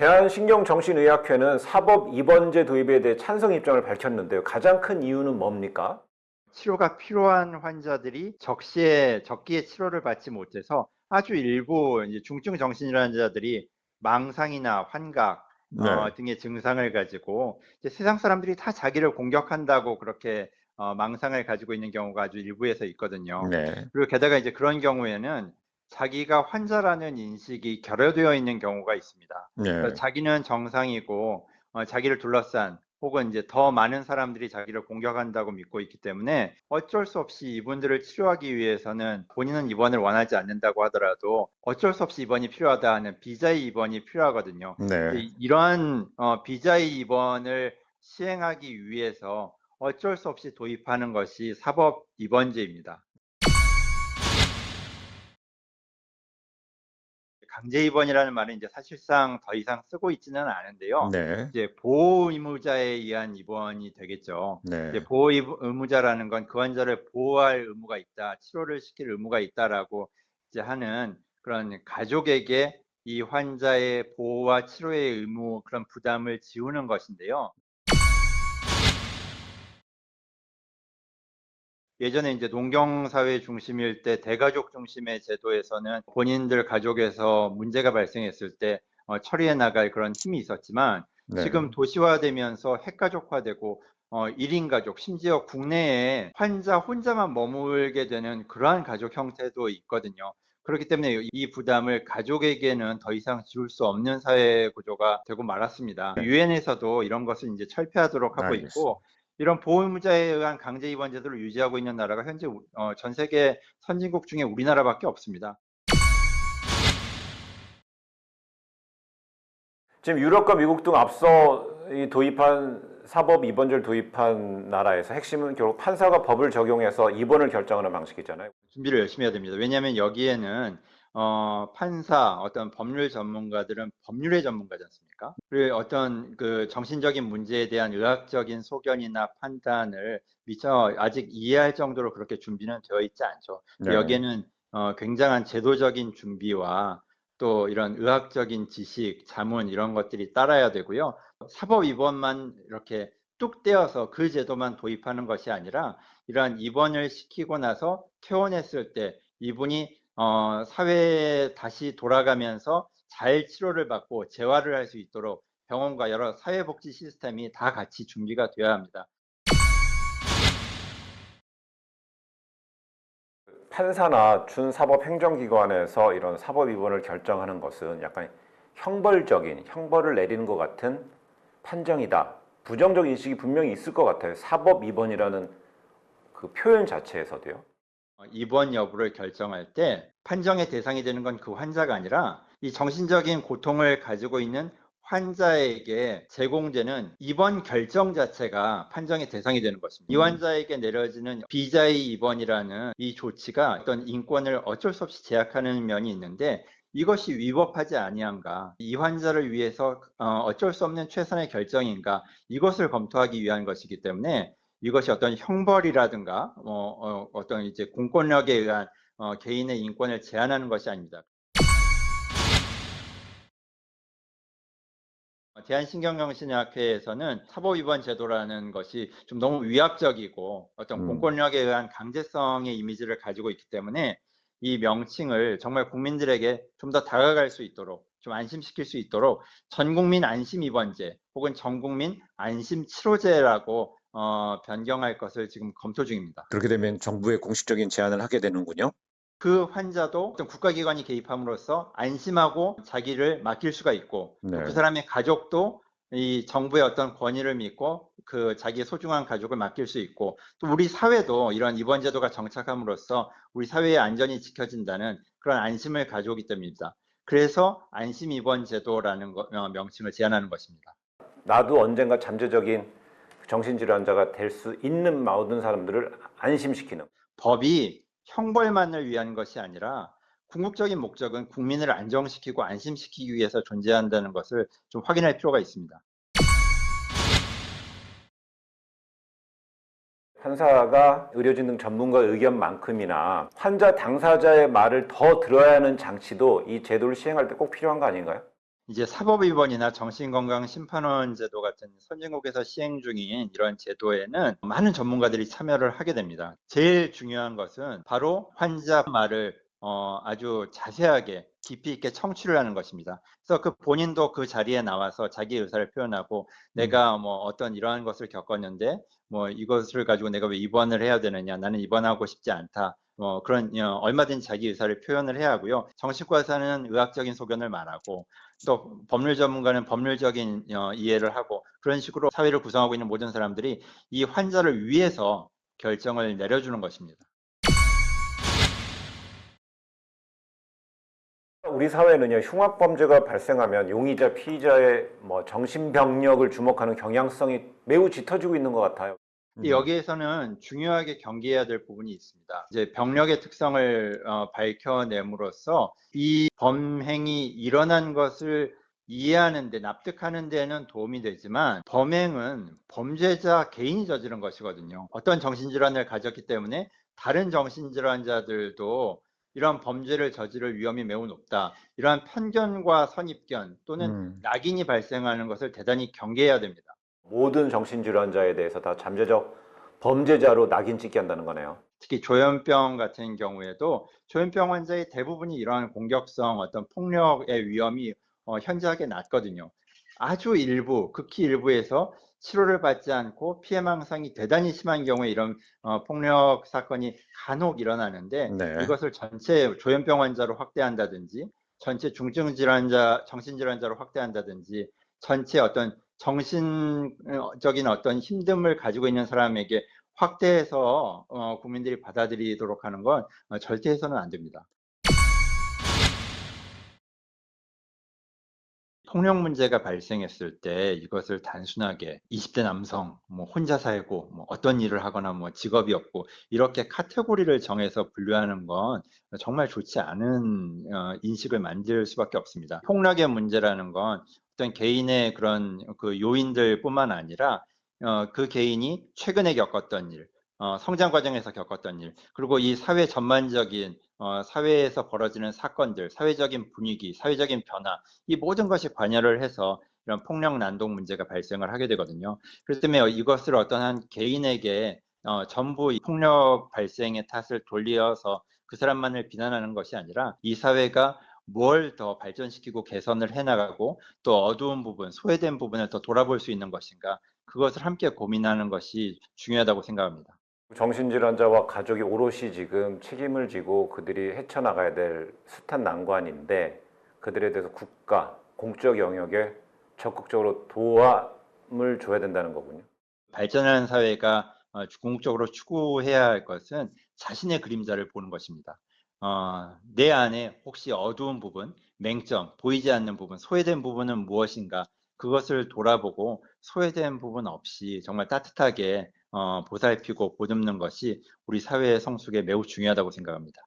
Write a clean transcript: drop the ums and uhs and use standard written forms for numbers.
대한신경정신의학회는 사법 입원제 도입에 대해 찬성 입장을 밝혔는데요. 가장 큰 이유는 뭡니까? 치료가 필요한 환자들이 적기에 치료를 받지 못해서 아주 일부 이제 중증 정신질환 환자들이 망상이나 환각 네. 등의 증상을 가지고 이제 세상 사람들이 다 자기를 공격한다고 그렇게 망상을 가지고 있는 경우가 아주 일부에서 있거든요. 네. 그리고 게다가 이제 그런 경우에는 자기가 환자라는 인식이 결여되어 있는 경우가 있습니다. 그래서 네. 자기는 정상이고 자기를 둘러싼 혹은 이제 더 많은 사람들이 자기를 공격한다고 믿고 있기 때문에 어쩔 수 없이 이분들을 치료하기 위해서는 본인은 입원을 원하지 않는다고 하더라도 어쩔 수 없이 입원이 필요하다 하는 비자의 입원이 필요하거든요. 네. 이러한 비자의 입원을 시행하기 위해서 어쩔 수 없이 도입하는 것이 사법 입원제입니다. 강제 입원이라는 말은 이제 사실상 더 이상 쓰고 있지는 않은데요. 네. 이제 보호 의무자에 의한 입원이 되겠죠. 이제 네. 보호 의무자라는 건 그 환자를 보호할 의무가 있다, 치료를 시킬 의무가 있다라고 이제 하는 그런 가족에게 이 환자의 보호와 치료의 의무 그런 부담을 지우는 것인데요. 예전에 이제 농경 사회 중심일 때 대가족 중심의 제도에서는 본인들 가족에서 문제가 발생했을 때 처리해 나갈 그런 힘이 있었지만 지금 네. 도시화되면서 핵가족화되고 1인 가족 심지어 국내에 환자 혼자만 머물게 되는 그러한 가족 형태도 있거든요. 그렇기 때문에 이 부담을 가족에게는 더 이상 지울 수 없는 사회 구조가 되고 말았습니다. 네. 유엔에서도 이런 것을 이제 철폐하도록 하고 있고 알겠습니다. 이런 보호의무자에 의한 강제 입원 제도를 유지하고 있는 나라가 현재 전 세계 선진국 중에 우리나라밖에 없습니다. 지금 유럽과 미국 등 앞서 이 도입한 사법 입원제를 도입한 나라에서 핵심은 결국 판사가 법을 적용해서 입원을 결정하는 방식이잖아요. 준비를 열심히 해야 됩니다. 왜냐하면 여기에는 판사, 어떤 법률 전문가들은 법률의 전문가지 않습니까? 그리고 어떤 그 정신적인 문제에 대한 의학적인 소견이나 판단을 미처 아직 이해할 정도로 그렇게 준비는 되어 있지 않죠. 네. 여기에는 굉장한 제도적인 준비와 또 이런 의학적인 지식, 자문 이런 것들이 따라야 되고요. 사법 입원만 이렇게 뚝 떼어서 그 제도만 도입하는 것이 아니라 이러한 입원을 시키고 나서 퇴원했을 때 이분이 사회에 다시 돌아가면서 잘 치료를 받고 재활을 할 수 있도록 병원과 여러 사회복지 시스템이 다 같이 준비가 되어야 합니다. 판사나 준사법행정기관에서 이런 사법 입원을 결정하는 것은 약간 형벌적인, 형벌을 내리는 것 같은 판정이다. 부정적 인식이 분명히 있을 것 같아요. 사법 입원이라는 그 표현 자체에서도요. 입원 여부를 결정할 때 판정의 대상이 되는 건 그 환자가 아니라 이 정신적인 고통을 가지고 있는 환자에게 제공되는 입원 결정 자체가 판정의 대상이 되는 것입니다. 이 환자에게 내려지는 비자의 입원이라는 이 조치가 어떤 인권을 어쩔 수 없이 제약하는 면이 있는데 이것이 위법하지 아니한가, 이 환자를 위해서 어쩔 수 없는 최선의 결정인가, 이것을 검토하기 위한 것이기 때문에 이것이 어떤 형벌이라든가 어떤 이제 공권력에 의한 개인의 인권을 제한하는 것이 아닙니다. 대한신경정신의학회에서는 사법입원 제도라는 것이 좀 너무 위압적이고 어떤 음. 공권력에 의한 강제성의 이미지를 가지고 있기 때문에 이 명칭을 정말 국민들에게 좀 더 다가갈 수 있도록 좀 안심시킬 수 있도록 전국민 안심입원제 혹은 전국민 안심치료제라고 변경할 것을 지금 검토 중입니다. 그렇게 되면 정부의 공식적인 제안을 하게 되는군요. 그 환자도 어떤 국가기관이 개입함으로써 안심하고 자기를 맡길 수가 있고 또 그 네. 사람의 가족도 이 정부의 어떤 권위를 믿고 그 자기의 소중한 가족을 맡길 수 있고 또 우리 사회도 이런 입원 제도가 정착함으로써 우리 사회의 안전이 지켜진다는 그런 안심을 가져오기 때문입니다. 그래서 안심 입원 제도라는 명칭을 제안하는 것입니다. 나도 언젠가 잠재적인 정신질환자가 될 수 있는 모든 사람들을 안심시키는. 법이 형벌만을 위한 것이 아니라 궁극적인 목적은 국민을 안정시키고 안심시키기 위해서 존재한다는 것을 좀 확인할 필요가 있습니다. 판사가 의료진 등 전문가의 의견만큼이나 환자 당사자의 말을 더 들어야 하는 장치도 이 제도를 시행할 때 꼭 필요한 거 아닌가요? 이제 사법위원이나 정신건강심판원 제도 같은 선진국에서 시행 중인 이런 제도에는 많은 전문가들이 참여를 하게 됩니다. 제일 중요한 것은 바로 환자 말을 아주 자세하게 깊이 있게 청취를 하는 것입니다. 그래서 그 본인도 그 자리에 나와서 자기 의사를 표현하고 내가 뭐 어떤 이러한 것을 겪었는데 뭐 이것을 가지고 내가 왜 입원을 해야 되느냐, 나는 입원하고 싶지 않다. 그런 얼마든지 자기 의사를 표현을 해야 하고요. 정신과 의사는 의학적인 소견을 말하고 또 법률 전문가는 법률적인 이해를 하고 그런 식으로 사회를 구성하고 있는 모든 사람들이 이 환자를 위해서 결정을 내려주는 것입니다. 우리 사회는요, 흉악 범죄가 발생하면 용의자, 피의자의 뭐 정신병력을 주목하는 경향성이 매우 짙어지고 있는 것 같아요. 여기에서는 중요하게 경계해야 될 부분이 있습니다. 이제 병력의 특성을 밝혀냄으로써 이 범행이 일어난 것을 이해하는 데 납득하는 데는 도움이 되지만 범행은 범죄자 개인이 저지른 것이거든요. 어떤 정신질환을 가졌기 때문에 다른 정신질환자들도 이러한 범죄를 저지를 위험이 매우 높다. 이러한 편견과 선입견 또는 낙인이 발생하는 것을 대단히 경계해야 됩니다. 모든 정신질환자에 대해서 다 잠재적 범죄자로 낙인 찍게 한다는 거네요. 특히 조현병 같은 경우에도 조현병 환자의 대부분이 이러한 공격성 어떤 폭력의 위험이 현저하게 낮거든요. 아주 일부, 극히 일부에서 치료를 받지 않고 피해망상이 대단히 심한 경우에 이런 폭력 사건이 간혹 일어나는데 네. 이것을 전체 조현병 환자로 확대한다든지 전체 중증 질환자, 정신질환자로 확대한다든지 전체 어떤 정신적인 어떤 힘듦을 가지고 있는 사람에게 확대해서 국민들이 받아들이도록 하는 건 절대 해서는 안 됩니다. 폭력 문제가 발생했을 때 이것을 단순하게 20대 남성, 뭐 혼자 살고, 뭐 어떤 일을 하거나 뭐 직업이 없고 이렇게 카테고리를 정해서 분류하는 건 정말 좋지 않은 인식을 만들 수밖에 없습니다. 폭력의 문제라는 건 어떤 개인의 그런 그 요인들뿐만 아니라 그 개인이 최근에 겪었던 일, 성장 과정에서 겪었던 일, 그리고 이 사회 전반적인 사회에서 벌어지는 사건들, 사회적인 분위기, 사회적인 변화 이 모든 것이 관여를 해서 이런 폭력 난동 문제가 발생을 하게 되거든요. 그렇기 때문에 이것을 어떤 한 개인에게 전부 이 폭력 발생의 탓을 돌려서 그 사람만을 비난하는 것이 아니라 이 사회가 뭘 더 발전시키고 개선을 해나가고 또 어두운 부분, 소외된 부분을 더 돌아볼 수 있는 것인가 그것을 함께 고민하는 것이 중요하다고 생각합니다. 정신질환자와 가족이 오롯이 지금 책임을 지고 그들이 헤쳐나가야 될 숱한 난관인데 그들에 대해서 국가, 공적 영역에 적극적으로 도움을 줘야 된다는 거군요. 발전하는 사회가 궁극적으로 추구해야 할 것은 자신의 그림자를 보는 것입니다. 내 안에 혹시 어두운 부분, 맹점, 보이지 않는 부분, 소외된 부분은 무엇인가 그것을 돌아보고 소외된 부분 없이 정말 따뜻하게 보살피고 보듬는 것이 우리 사회의 성숙에 매우 중요하다고 생각합니다.